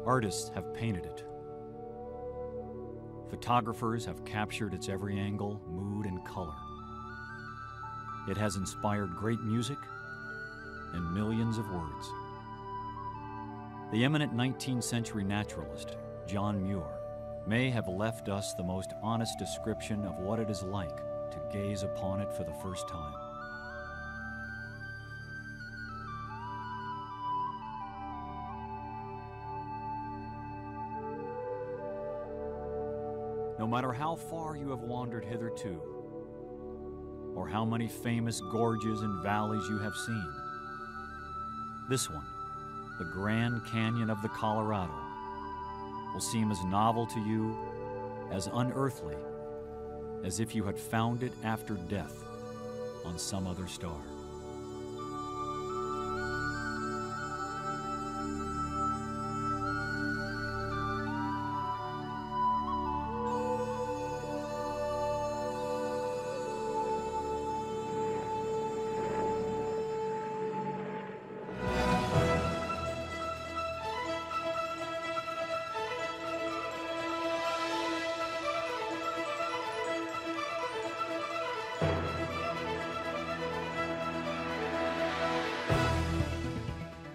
Artists have painted it. Photographers have captured its every angle, mood, and color. It has inspired great music and millions of words. The eminent 19th century naturalist, John Muir, may have left us the most honest description of what it is like to gaze upon it for the first time. No matter how far you have wandered hitherto, or how many famous gorges and valleys you have seen, this one, the Grand Canyon of the Colorado, will seem as novel to you, as unearthly, as if you had found it after death on some other star.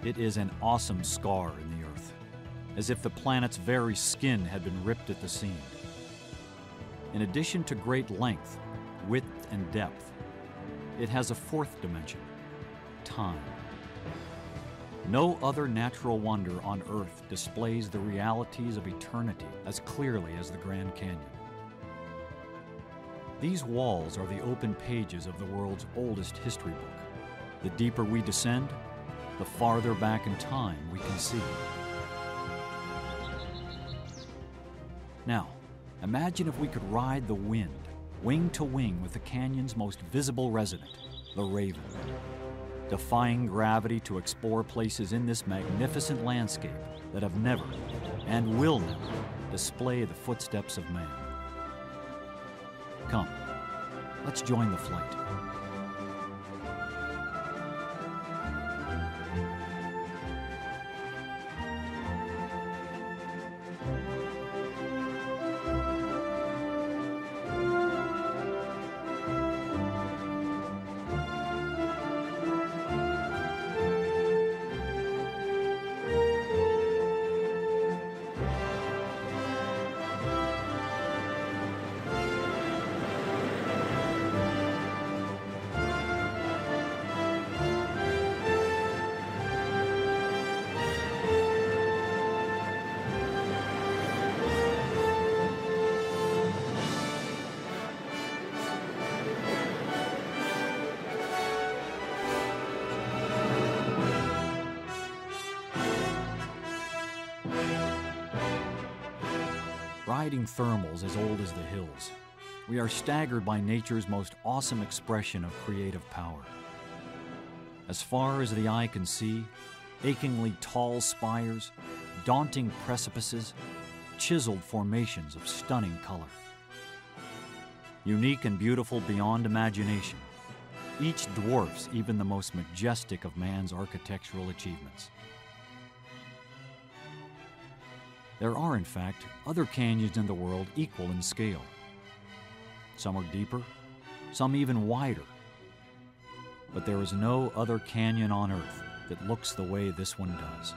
It is an awesome scar in the earth, as if the planet's very skin had been ripped at the seam. In addition to great length, width, and depth, it has a fourth dimension, time. No other natural wonder on Earth displays the realities of eternity as clearly as the Grand Canyon. These walls are the open pages of the world's oldest history book. The deeper we descend, the farther back in time we can see. Now, imagine if we could ride the wind, wing to wing with the canyon's most visible resident, the raven, defying gravity to explore places in this magnificent landscape that have never, and will never, display the footsteps of man. Come, let's join the flight. Riding thermals as old as the hills, we are staggered by nature's most awesome expression of creative power. As far as the eye can see, achingly tall spires, daunting precipices, chiseled formations of stunning color. Unique and beautiful beyond imagination, each dwarfs even the most majestic of man's architectural achievements. There are, in fact, other canyons in the world equal in scale. Some are deeper, some even wider. But there is no other canyon on Earth that looks the way this one does.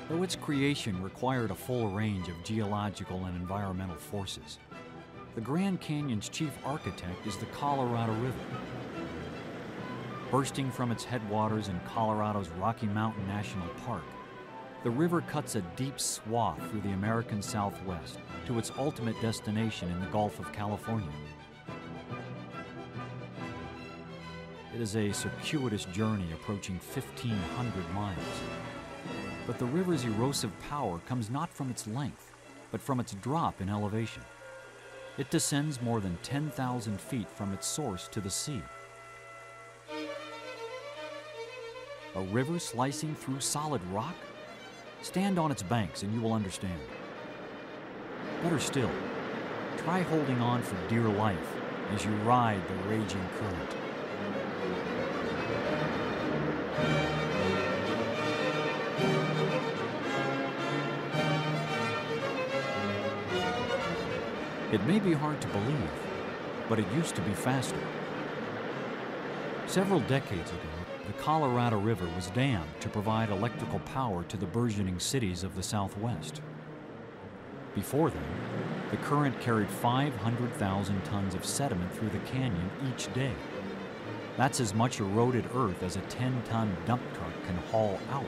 Though its creation required a full range of geological and environmental forces, the Grand Canyon's chief architect is the Colorado River. Bursting from its headwaters in Colorado's Rocky Mountain National Park, the river cuts a deep swath through the American Southwest to its ultimate destination in the Gulf of California. It is a circuitous journey approaching 1,500 miles. But the river's erosive power comes not from its length, but from its drop in elevation. It descends more than 10,000 feet from its source to the sea. A river slicing through solid rock? Stand on its banks and you will understand. Better still, try holding on for dear life as you ride the raging current. It may be hard to believe, but it used to be faster. Several decades ago, the Colorado River was dammed to provide electrical power to the burgeoning cities of the Southwest. Before then, the current carried 500,000 tons of sediment through the canyon each day. That's as much eroded earth as a 10-ton dump truck can haul out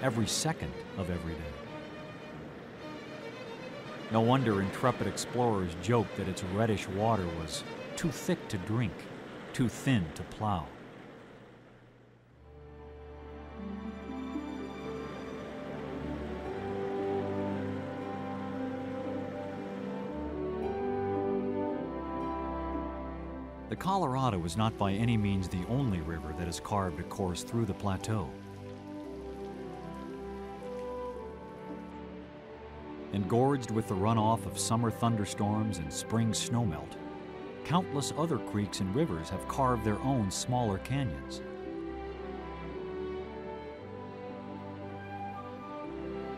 every second of every day. No wonder intrepid explorers joked that its reddish water was too thick to drink, too thin to plow. The Colorado is not by any means the only river that has carved a course through the plateau. Engorged with the runoff of summer thunderstorms and spring snowmelt, countless other creeks and rivers have carved their own smaller canyons.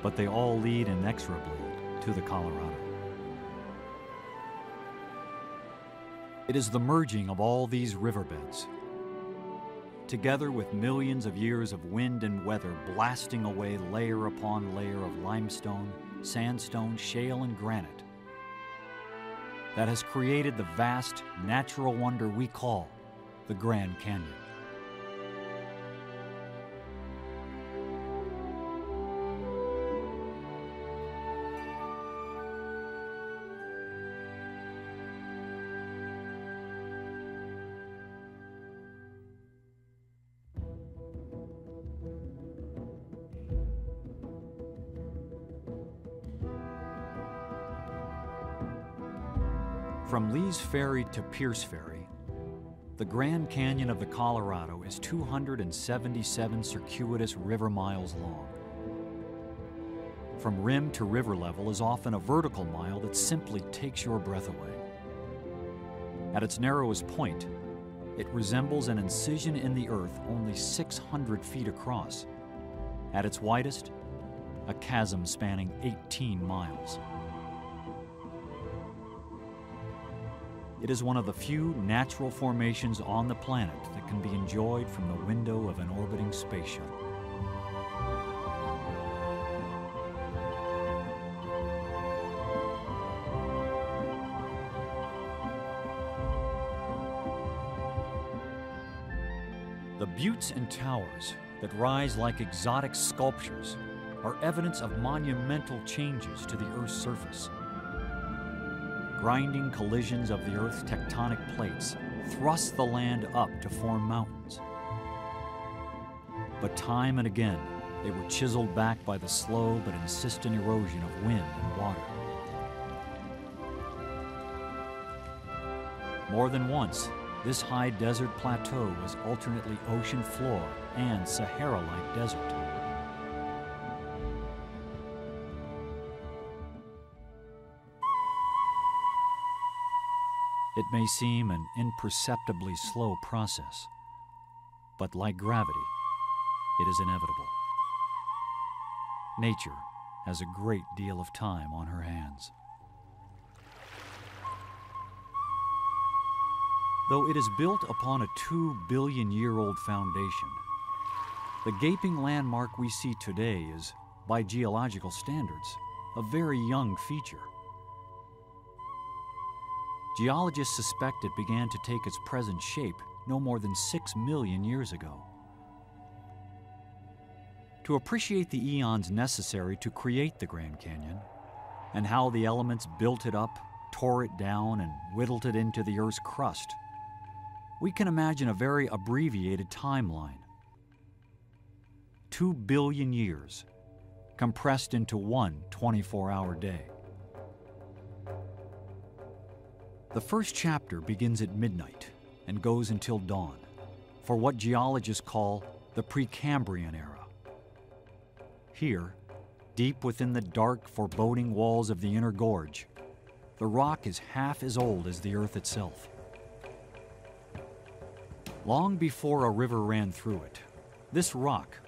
But they all lead inexorably to the Colorado. It is the merging of all these riverbeds, together with millions of years of wind and weather blasting away layer upon layer of limestone, sandstone, shale, and granite, that has created the vast natural wonder we call the Grand Canyon. From Lee's Ferry to Pierce Ferry, the Grand Canyon of the Colorado is 277 circuitous river miles long. From rim to river level is often a vertical mile that simply takes your breath away. At its narrowest point, it resembles an incision in the earth only 600 feet across. At its widest, a chasm spanning 18 miles. It is one of the few natural formations on the planet that can be enjoyed from the window of an orbiting space shuttle. The buttes and towers that rise like exotic sculptures are evidence of monumental changes to the Earth's surface. Grinding collisions of the Earth's tectonic plates thrust the land up to form mountains. But time and again, they were chiseled back by the slow but insistent erosion of wind and water. More than once, this high desert plateau was alternately ocean floor and Sahara-like desert. It may seem an imperceptibly slow process, but like gravity, it is inevitable. Nature has a great deal of time on her hands. Though it is built upon a 2-billion-year-old foundation, the gaping landmark we see today is, by geological standards, a very young feature. Geologists suspect it began to take its present shape no more than 6 million years ago. To appreciate the eons necessary to create the Grand Canyon, and how the elements built it up, tore it down, and whittled it into the Earth's crust, we can imagine a very abbreviated timeline. 2 billion years, compressed into one 24-hour day. The first chapter begins at midnight and goes until dawn, for what geologists call the Precambrian era. Here, deep within the dark, foreboding walls of the inner gorge, the rock is half as old as the Earth itself. Long before a river ran through it, this rock,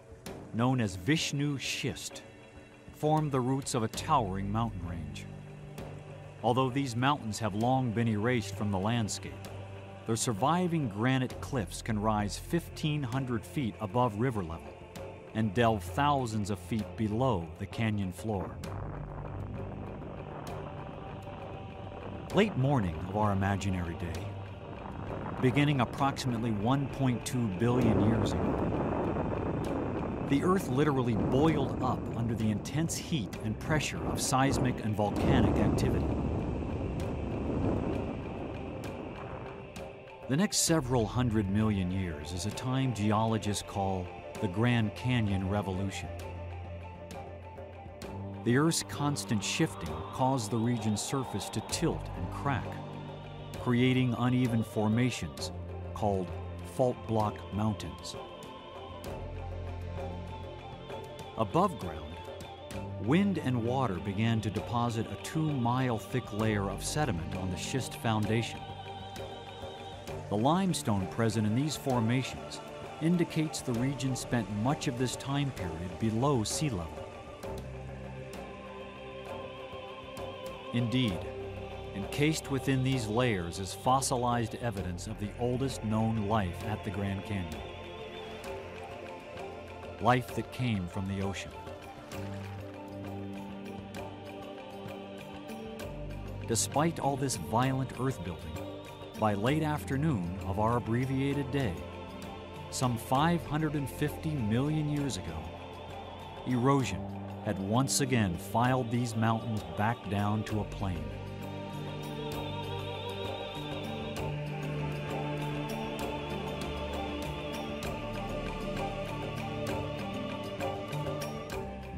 known as Vishnu Schist, formed the roots of a towering mountain range. Although these mountains have long been erased from the landscape, their surviving granite cliffs can rise 1,500 feet above river level and delve thousands of feet below the canyon floor. Late morning of our imaginary day, beginning approximately 1.2 billion years ago, the Earth literally boiled up under the intense heat and pressure of seismic and volcanic activity. The next several hundred million years is a time geologists call the Grand Canyon Revolution. The Earth's constant shifting caused the region's surface to tilt and crack, creating uneven formations called fault block mountains. Above ground, wind and water began to deposit a 2-mile thick layer of sediment on the schist foundation. The limestone present in these formations indicates the region spent much of this time period below sea level. Indeed, encased within these layers is fossilized evidence of the oldest known life at the Grand Canyon. Life that came from the ocean. Despite all this violent earth building, by late afternoon of our abbreviated day, some 550 million years ago, erosion had once again filed these mountains back down to a plain.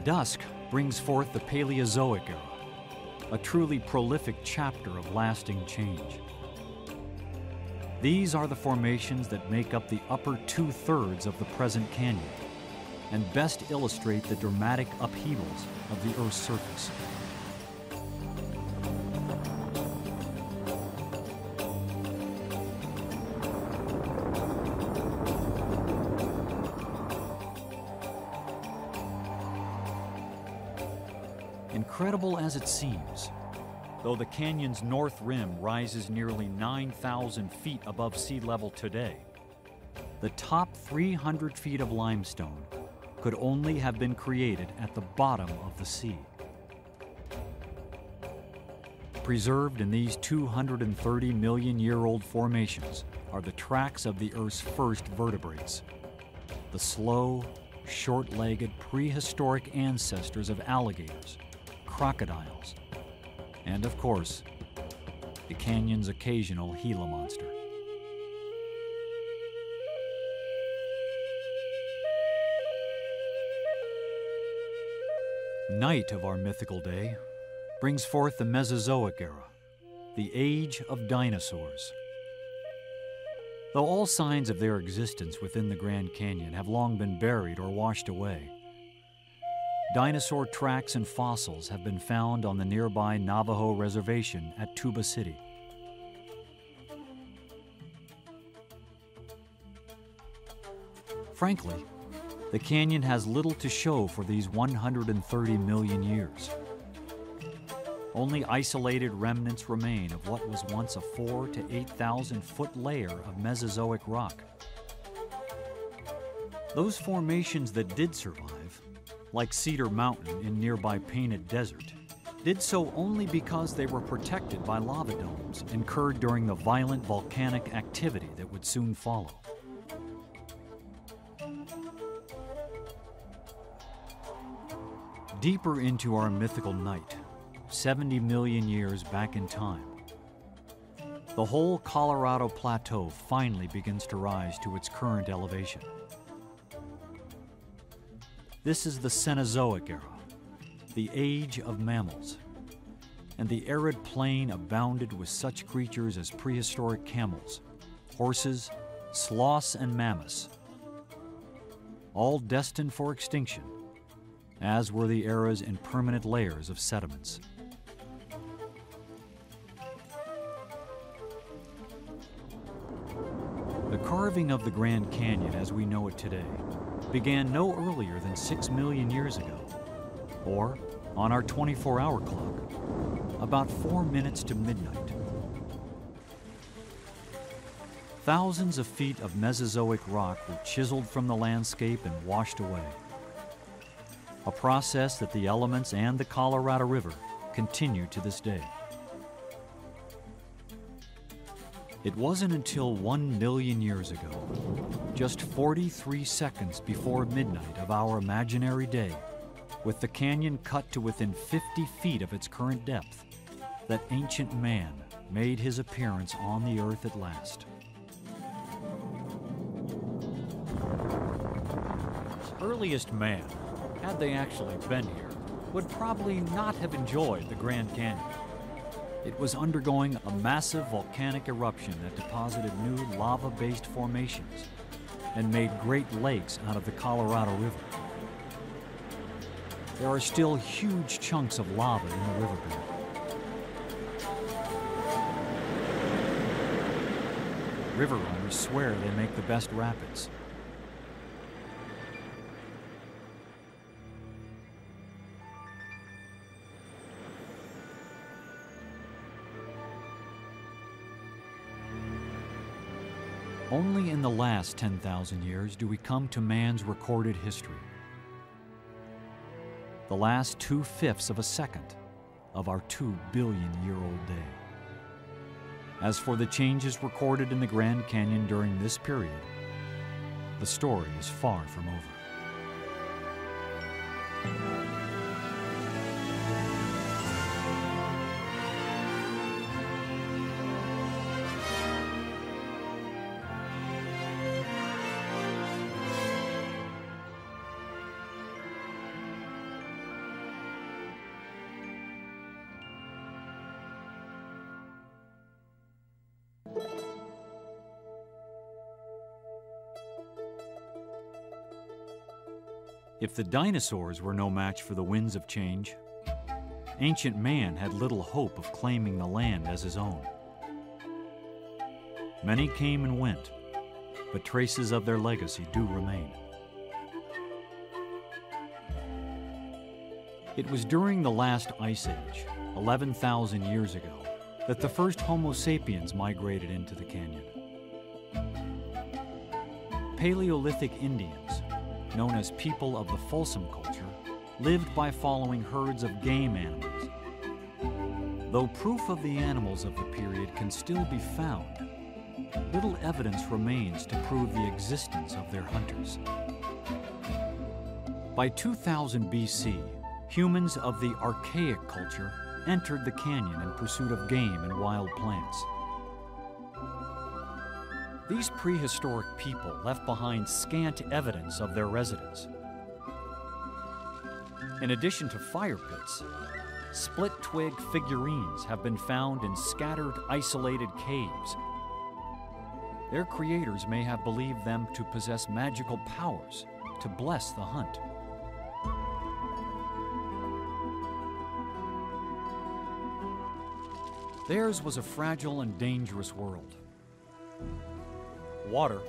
Dusk brings forth the Paleozoic era, a truly prolific chapter of lasting change. These are the formations that make up the upper 2/3 of the present canyon and best illustrate the dramatic upheavals of the Earth's surface. Incredible as it seems, though the canyon's north rim rises nearly 9,000 feet above sea level today, the top 300 feet of limestone could only have been created at the bottom of the sea. Preserved in these 230 million year old formations are the tracks of the Earth's first vertebrates, the slow, short-legged prehistoric ancestors of alligators, crocodiles, and of course, the canyon's occasional Gila monster. Night of our mythical day brings forth the Mesozoic era, the age of dinosaurs. Though all signs of their existence within the Grand Canyon have long been buried or washed away, dinosaur tracks and fossils have been found on the nearby Navajo Reservation at Tuba City. Frankly, the canyon has little to show for these 130 million years. Only isolated remnants remain of what was once a 4,000 to 8,000 foot layer of Mesozoic rock. Those formations that did survive, like Cedar Mountain in nearby Painted Desert, did so only because they were protected by lava domes incurred during the violent volcanic activity that would soon follow. Deeper into our mythical night, 70 million years back in time, the whole Colorado Plateau finally begins to rise to its current elevation. This is the Cenozoic era, the age of mammals, and the arid plain abounded with such creatures as prehistoric camels, horses, sloths, and mammoths, all destined for extinction, as were the era's impermanent layers of sediments. carving of the Grand Canyon as we know it today began no earlier than 6 million years ago, or, on our 24-hour clock, about 4 minutes to midnight. Thousands of feet of Mesozoic rock were chiseled from the landscape and washed away, a process that the elements and the Colorado River continue to this day. It wasn't until 1 million years ago, just 43 seconds before midnight of our imaginary day, with the canyon cut to within 50 feet of its current depth, that ancient man made his appearance on the earth at last. Earliest man, had they actually been here, would probably not have enjoyed the Grand Canyon. It was undergoing a massive volcanic eruption that deposited new lava-based formations and made great lakes out of the Colorado River. There are still huge chunks of lava in the riverbed. River runners swear they make the best rapids. Only in the last 10,000 years do we come to man's recorded history. The last 2/5 of a second of our 2-billion-year-old day. As for the changes recorded in the Grand Canyon during this period, the story is far from over. If the dinosaurs were no match for the winds of change, ancient man had little hope of claiming the land as his own. Many came and went, but traces of their legacy do remain. It was during the last ice age, 11,000 years ago, that the first Homo sapiens migrated into the canyon. Paleolithic Indians, known as people of the Folsom culture, lived by following herds of game animals. Though proof of the animals of the period can still be found, little evidence remains to prove the existence of their hunters. By 2000 BC, humans of the Archaic culture entered the canyon in pursuit of game and wild plants. These prehistoric people left behind scant evidence of their residence. In addition to fire pits, split-twig figurines have been found in scattered, isolated caves. Their creators may have believed them to possess magical powers to bless the hunt. Theirs was a fragile and dangerous world. Water,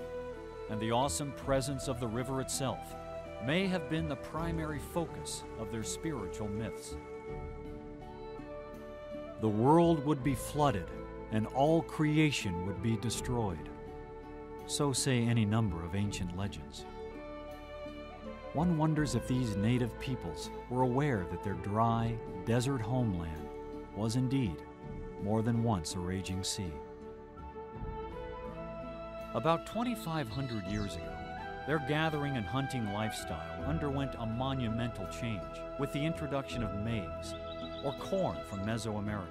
and the awesome presence of the river itself, may have been the primary focus of their spiritual myths. The world would be flooded, and all creation would be destroyed. So say any number of ancient legends. One wonders if these native peoples were aware that their dry, desert homeland was indeed more than once a raging sea. About 2,500 years ago, their gathering and hunting lifestyle underwent a monumental change with the introduction of maize, or corn from Mesoamerica.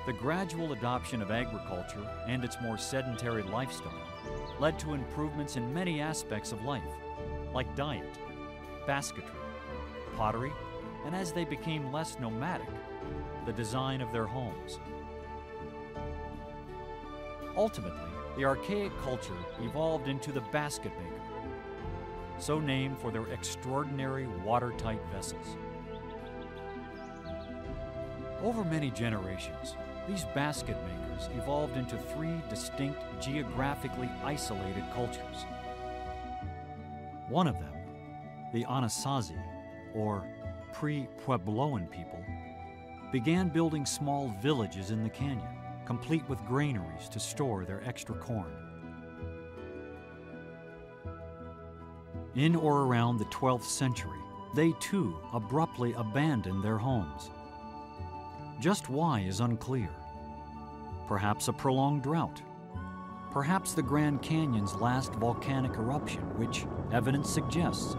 The gradual adoption of agriculture and its more sedentary lifestyle led to improvements in many aspects of life, like diet, basketry, pottery, and as they became less nomadic, the design of their homes. Ultimately, the archaic culture evolved into the basket maker, so named for their extraordinary watertight vessels. Over many generations, These basket makers evolved into three distinct, geographically isolated cultures. One of them, the Anasazi, or pre-Puebloan people, began building small villages in the canyon, complete with granaries to store their extra corn. In or around the 12th century, they too abruptly abandoned their homes. Just why is unclear. Perhaps a prolonged drought. Perhaps the Grand Canyon's last volcanic eruption, which evidence suggests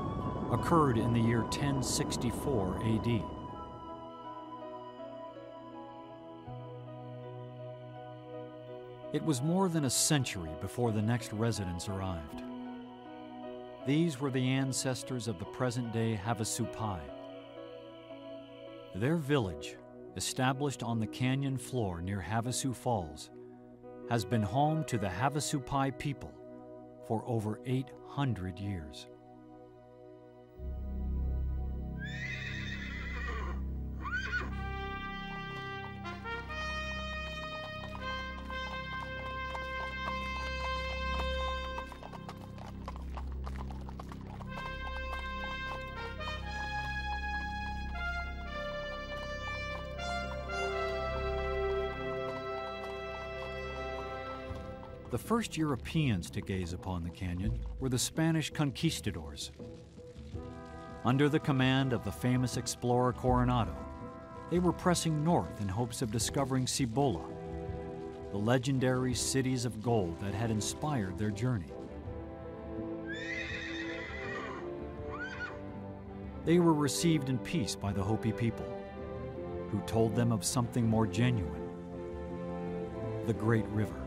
occurred in the year 1064 AD. It was more than a century before the next residents arrived. These were the ancestors of the present-day Havasupai. Their village, established on the canyon floor near Havasu Falls, has been home to the Havasupai people for over 800 years. The first Europeans to gaze upon the canyon were the Spanish conquistadors. Under the command of the famous explorer Coronado, they were pressing north in hopes of discovering Cibola, the legendary cities of gold that had inspired their journey. They were received in peace by the Hopi people, who told them of something more genuine, the Great River.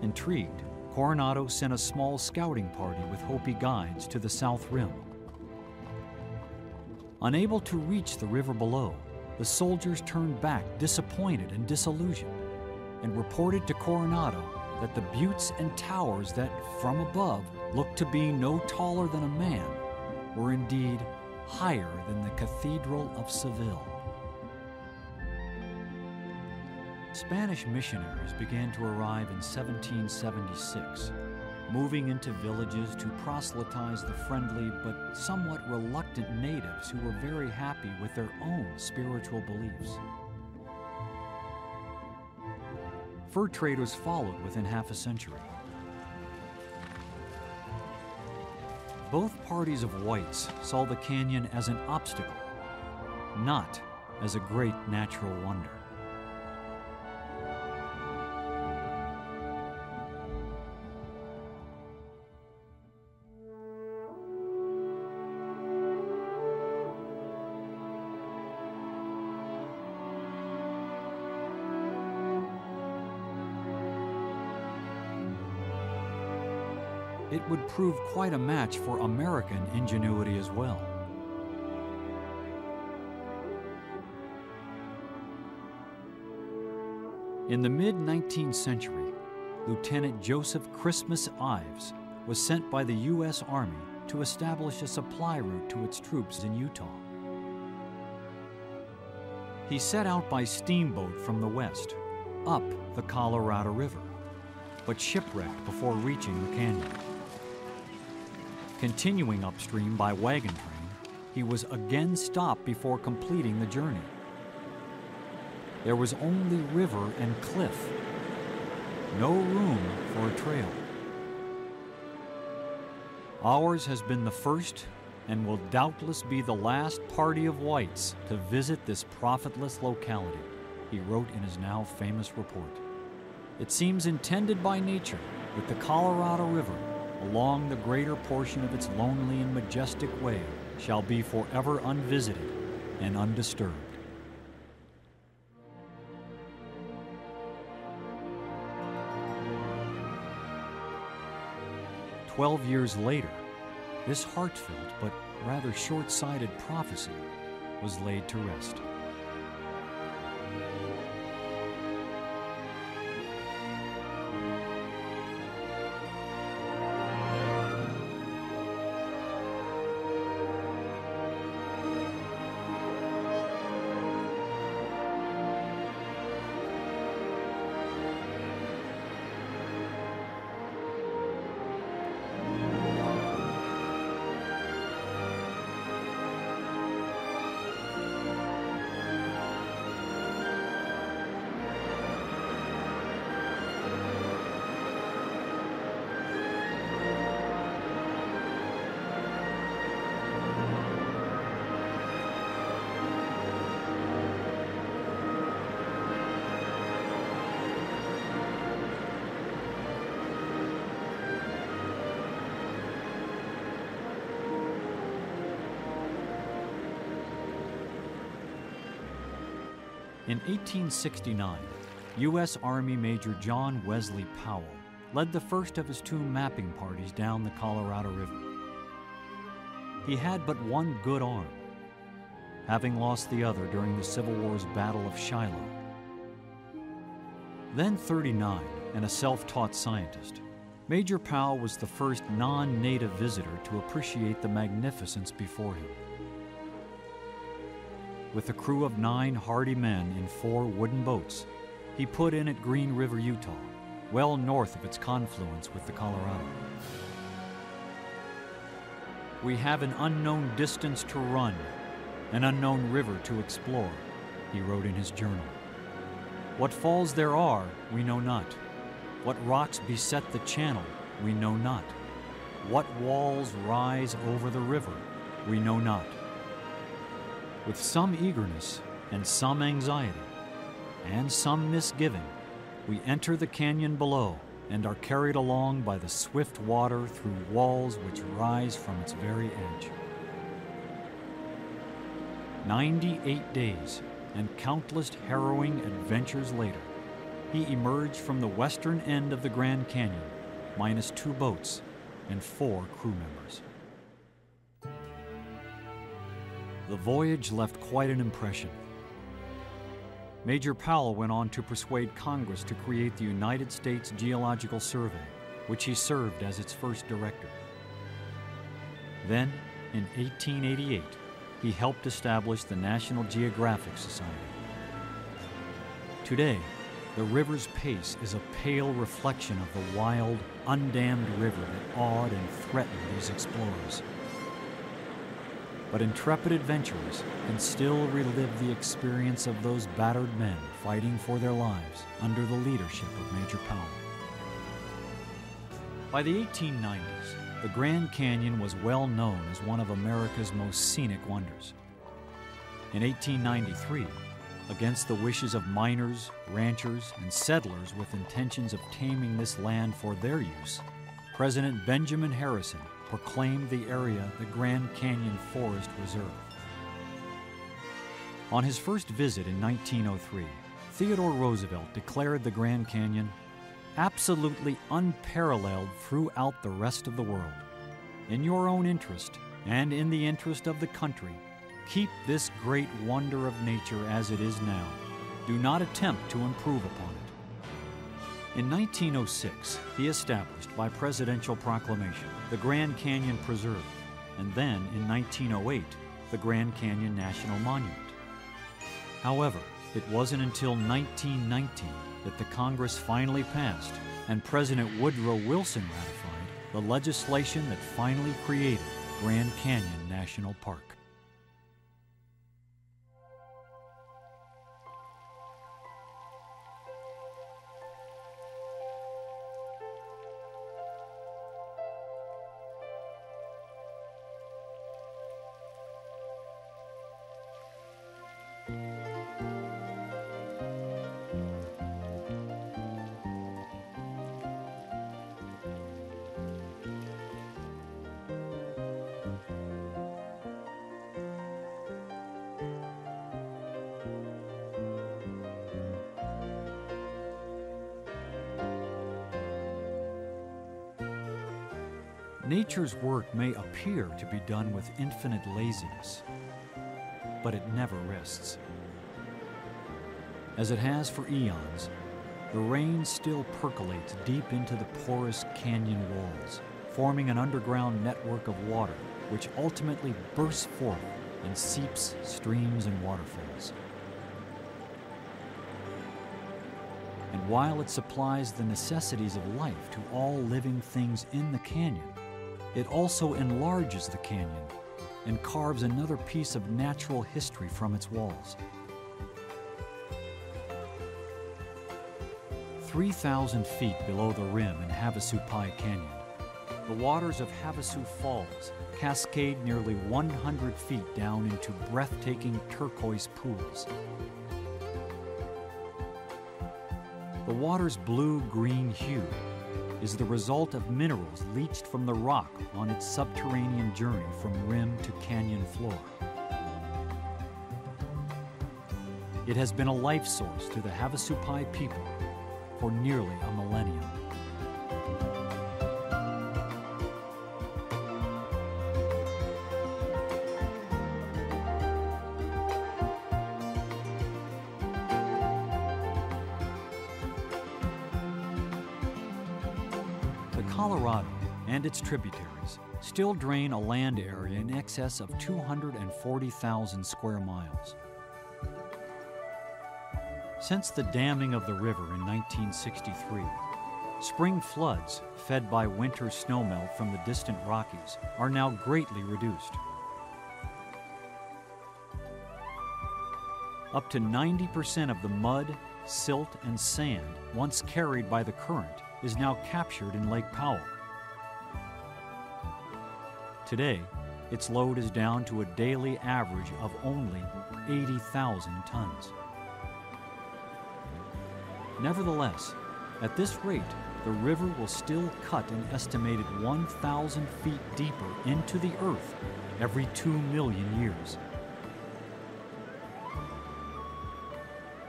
Intrigued, Coronado sent a small scouting party with Hopi guides to the South Rim. Unable to reach the river below, the soldiers turned back disappointed and disillusioned, and reported to Coronado that the buttes and towers that, from above, looked to be no taller than a man, were indeed higher than the Cathedral of Seville. Spanish missionaries began to arrive in 1776, moving into villages to proselytize the friendly but somewhat reluctant natives who were very happy with their own spiritual beliefs. Fur traders followed within half a century. Both parties of whites saw the canyon as an obstacle, not as a great natural wonder. It would prove quite a match for American ingenuity as well. In the mid-19th century, Lieutenant Joseph Christmas Ives was sent by the U.S. Army to establish a supply route to its troops in Utah. He set out by steamboat from the west, up the Colorado River, but shipwrecked before reaching the canyon. Continuing upstream by wagon train, he was again stopped before completing the journey. There was only river and cliff, no room for a trail. Ours has been the first and will doubtless be the last party of whites to visit this profitless locality, he wrote in his now famous report. It seems intended by nature that the Colorado River, along the greater portion of its lonely and majestic way, shall be forever unvisited and undisturbed. "12 years later, this heartfelt but rather short-sighted prophecy was laid to rest. In 1869, U.S. Army Major John Wesley Powell led the first of his two mapping parties down the Colorado River. He had but one good arm, having lost the other during the Civil War's Battle of Shiloh. Then 39 and a self-taught scientist, Major Powell was the first non-native visitor to appreciate the magnificence before him. With a crew of 9 hardy men in 4 wooden boats, he put in at Green River, Utah, well north of its confluence with the Colorado. "We have an unknown distance to run, an unknown river to explore," he wrote in his journal. "What falls there are, we know not. What rocks beset the channel, we know not. What walls rise over the river, we know not." With some eagerness and some anxiety and some misgiving, we enter the canyon below and are carried along by the swift water through walls which rise from its very edge. 98 days and countless harrowing adventures later, he emerged from the western end of the Grand Canyon, minus 2 boats and 4 crew members. The voyage left quite an impression. Major Powell went on to persuade Congress to create the United States Geological Survey, which he served as its first director. Then, in 1888, he helped establish the National Geographic Society. Today, the river's pace is a pale reflection of the wild, undammed river that awed and threatened these explorers. But intrepid adventurers can still relive the experience of those battered men fighting for their lives under the leadership of Major Powell. By the 1890s, the Grand Canyon was well known as one of America's most scenic wonders. In 1893, against the wishes of miners, ranchers, and settlers with intentions of taming this land for their use, President Benjamin Harrison proclaimed the area the Grand Canyon Forest Reserve. On his first visit in 1903, Theodore Roosevelt declared the Grand Canyon absolutely unparalleled throughout the rest of the world. In your own interest and in the interest of the country, keep this great wonder of nature as it is now. Do not attempt to improve upon it. In 1906, he established by presidential proclamation the Grand Canyon Preserve, and then in 1908, the Grand Canyon National Monument. However, it wasn't until 1919 that the Congress finally passed and President Woodrow Wilson ratified the legislation that finally created Grand Canyon National Park. Nature's work may appear to be done with infinite laziness, but it never rests. As it has for eons, the rain still percolates deep into the porous canyon walls, forming an underground network of water which ultimately bursts forth in seeps, streams, and waterfalls. And while it supplies the necessities of life to all living things in the canyon, it also enlarges the canyon and carves another piece of natural history from its walls. 3,000 feet below the rim in Havasu Pai Canyon, the waters of Havasu Falls cascade nearly 100 feet down into breathtaking turquoise pools. The water's blue-green hue is the result of minerals leached from the rock on its subterranean journey from rim to canyon floor. It has been a life source to the Havasupai people for nearly a millennium. The Colorado and its tributaries still drain a land area in excess of 240,000 square miles. Since the damming of the river in 1963, spring floods fed by winter snowmelt from the distant Rockies are now greatly reduced. Up to 90% of the mud, silt, and sand once carried by the current is now captured in Lake Powell. Today, its load is down to a daily average of only 80,000 tons. Nevertheless, at this rate, the river will still cut an estimated 1,000 feet deeper into the earth every 2 million years.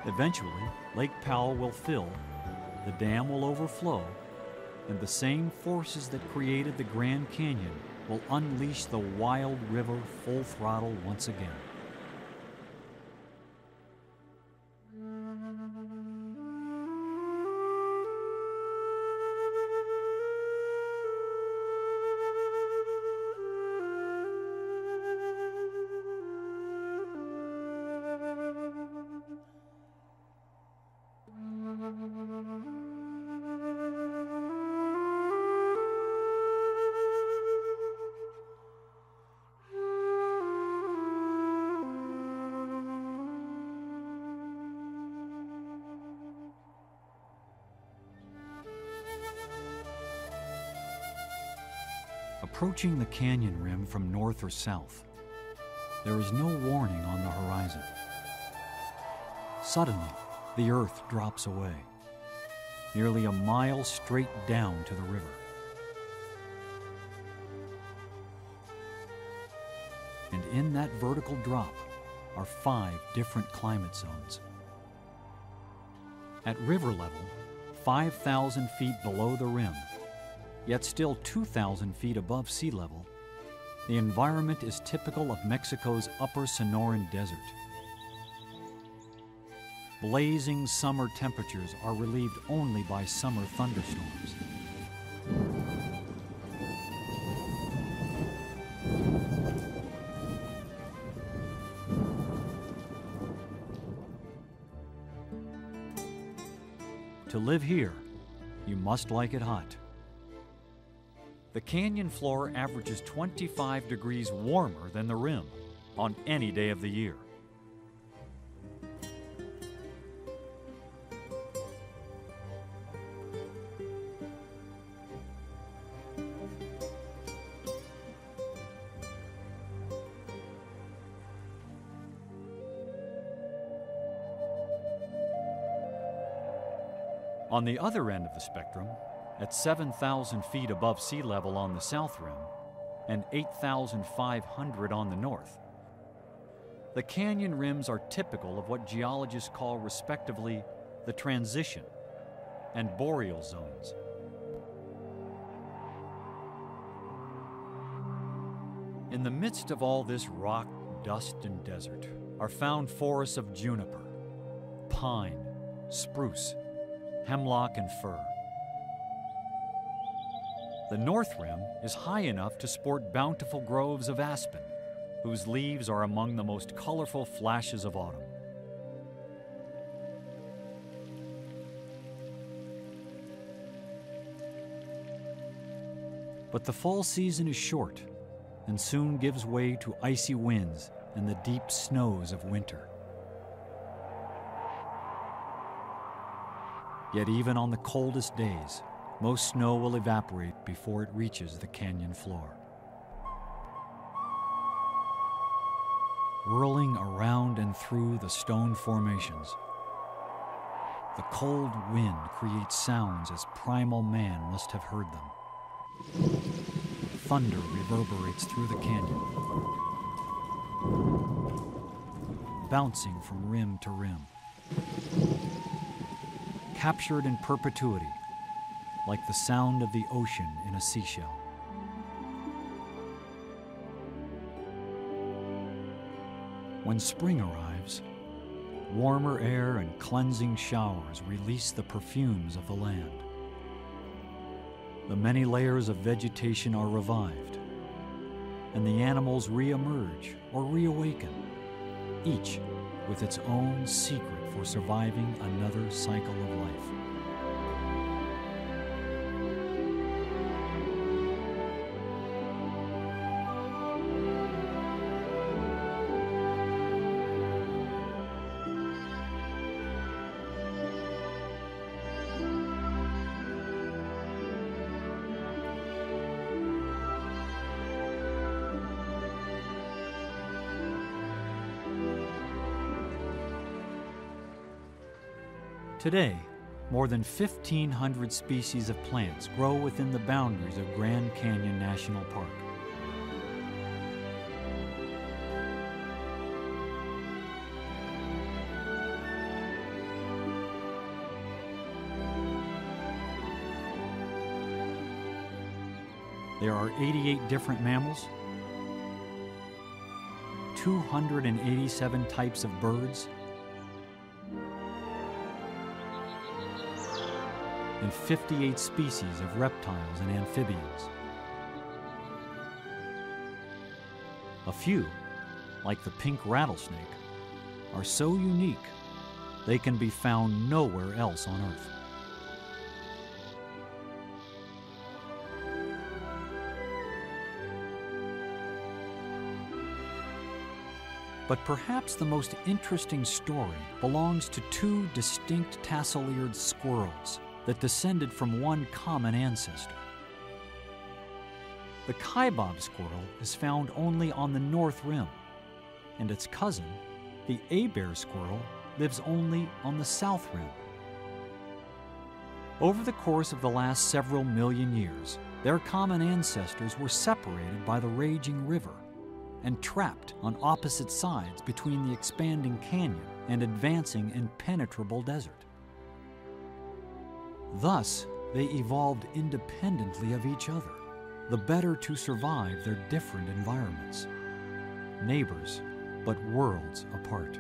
Eventually, Lake Powell will fill, the dam will overflow, and the same forces that created the Grand Canyon will unleash the wild river full throttle once again. Approaching the canyon rim from north or south, there is no warning on the horizon. Suddenly, the earth drops away, nearly a mile straight down to the river. And in that vertical drop are 5 different climate zones. At river level, 5,000 feet below the rim, yet still 2,000 feet above sea level, the environment is typical of Mexico's upper Sonoran Desert. Blazing summer temperatures are relieved only by summer thunderstorms. To live here, you must like it hot. The canyon floor averages 25 degrees warmer than the rim on any day of the year. On the other end of the spectrum, at 7,000 feet above sea level on the south rim and 8,500 on the north, the canyon rims are typical of what geologists call respectively the transition and boreal zones. In the midst of all this rock, dust, and desert are found forests of juniper, pine, spruce, hemlock, and fir. The north rim is high enough to sport bountiful groves of aspen, whose leaves are among the most colorful flashes of autumn. But the fall season is short and soon gives way to icy winds and the deep snows of winter. Yet even on the coldest days, most snow will evaporate before it reaches the canyon floor. Whirling around and through the stone formations, the cold wind creates sounds as primal man must have heard them. Thunder reverberates through the canyon, bouncing from rim to rim. Captured in perpetuity, like the sound of the ocean in a seashell. When spring arrives, warmer air and cleansing showers release the perfumes of the land. The many layers of vegetation are revived, and the animals re-emerge or reawaken, each with its own secret for surviving another cycle of life. Today, more than 1,500 species of plants grow within the boundaries of Grand Canyon National Park. There are 88 different mammals, 287 types of birds, and 58 species of reptiles and amphibians. A few, like the pink rattlesnake, are so unique they can be found nowhere else on Earth. But perhaps the most interesting story belongs to two distinct tassel-eared squirrels that descended from one common ancestor. The kaibab squirrel is found only on the north rim, and its cousin, the A-bear squirrel, lives only on the south rim. Over the course of the last several million years, their common ancestors were separated by the raging river and trapped on opposite sides between the expanding canyon and advancing impenetrable desert. Thus, they evolved independently of each other, the better to survive their different environments. Neighbors, but worlds apart.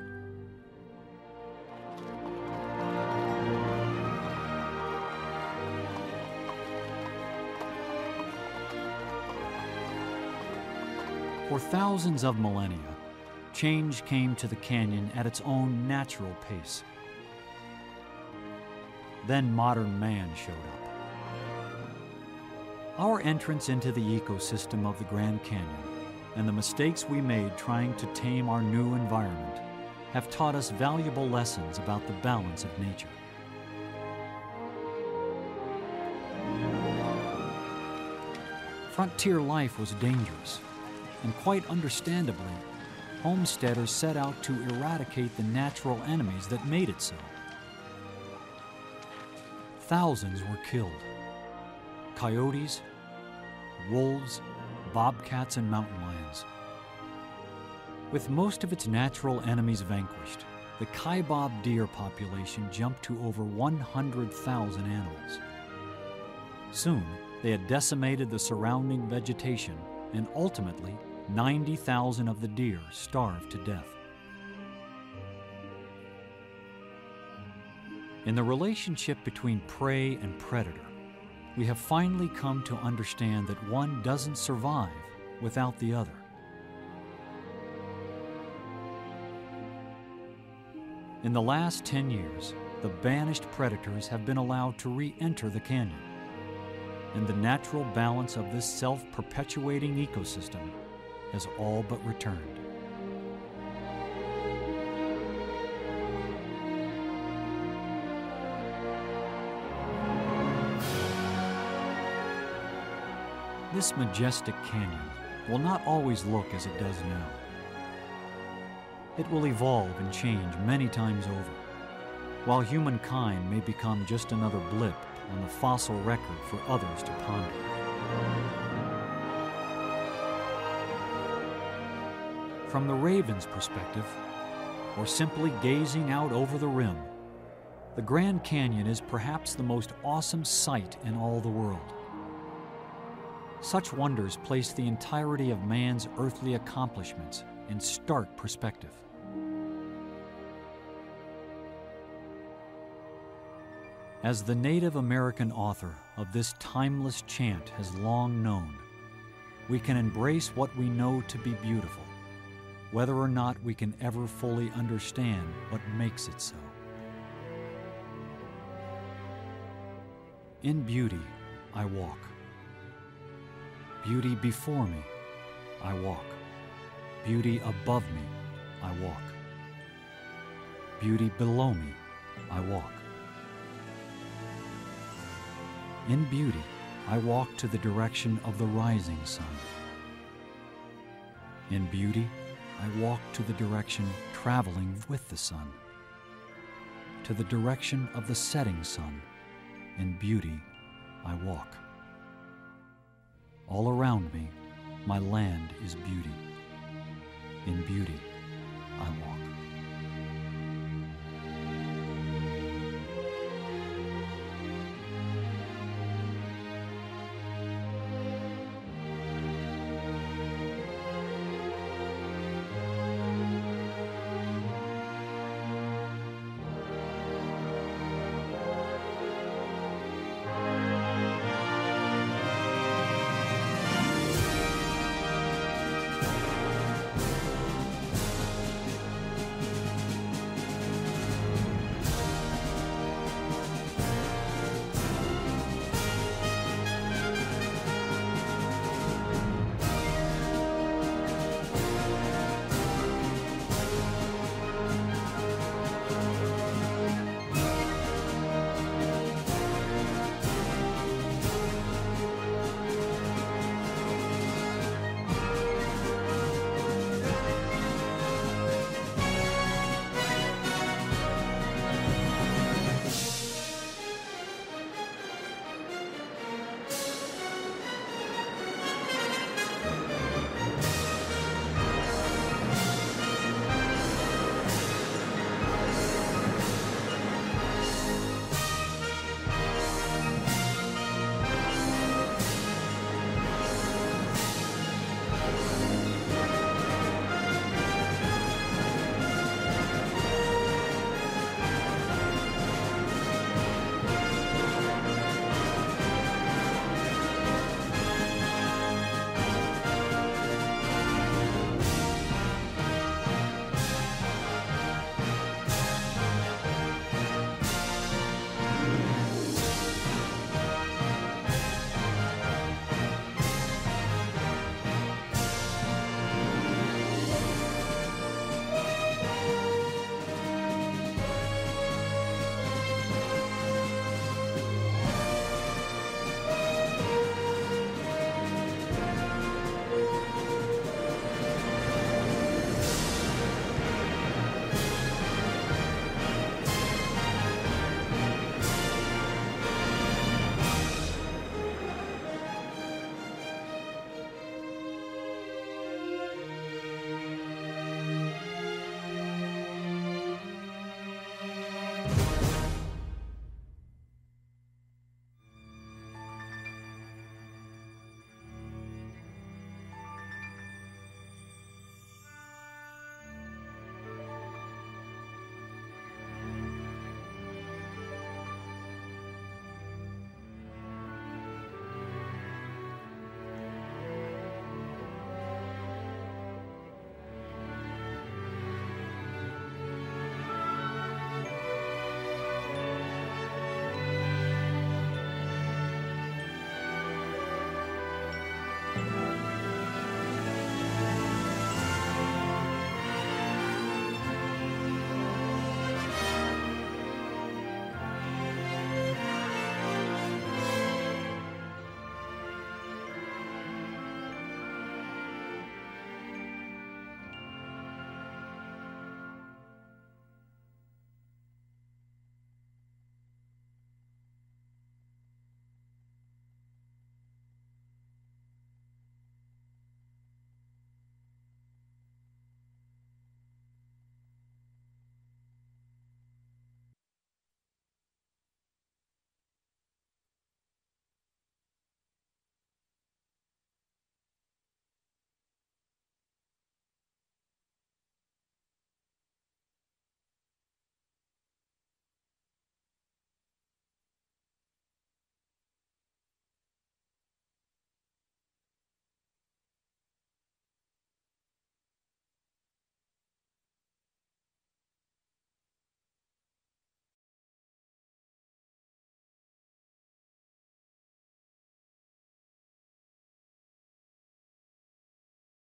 For thousands of millennia, change came to the canyon at its own natural pace. Then modern man showed up. Our entrance into the ecosystem of the Grand Canyon and the mistakes we made trying to tame our new environment have taught us valuable lessons about the balance of nature. Frontier life was dangerous, and quite understandably, homesteaders set out to eradicate the natural enemies that made it so. Thousands were killed. Coyotes, wolves, bobcats, and mountain lions. With most of its natural enemies vanquished, the kaibab deer population jumped to over 100,000 animals. Soon, they had decimated the surrounding vegetation, and ultimately, 90,000 of the deer starved to death. In the relationship between prey and predator, we have finally come to understand that one doesn't survive without the other. In the last 10 years, the banished predators have been allowed to re-enter the canyon, and the natural balance of this self-perpetuating ecosystem has all but returned. This majestic canyon will not always look as it does now. It will evolve and change many times over, while humankind may become just another blip on the fossil record for others to ponder. From the raven's perspective, or simply gazing out over the rim, the Grand Canyon is perhaps the most awesome sight in all the world. Such wonders place the entirety of man's earthly accomplishments in stark perspective. As the Native American author of this timeless chant has long known, we can embrace what we know to be beautiful, whether or not we can ever fully understand what makes it so. In beauty, I walk. Beauty before me, I walk. Beauty above me, I walk. Beauty below me, I walk. In beauty, I walk to the direction of the rising sun. In beauty, I walk to the direction traveling with the sun. To the direction of the setting sun, in beauty, I walk. All around me, my land is beauty. In beauty, I walk.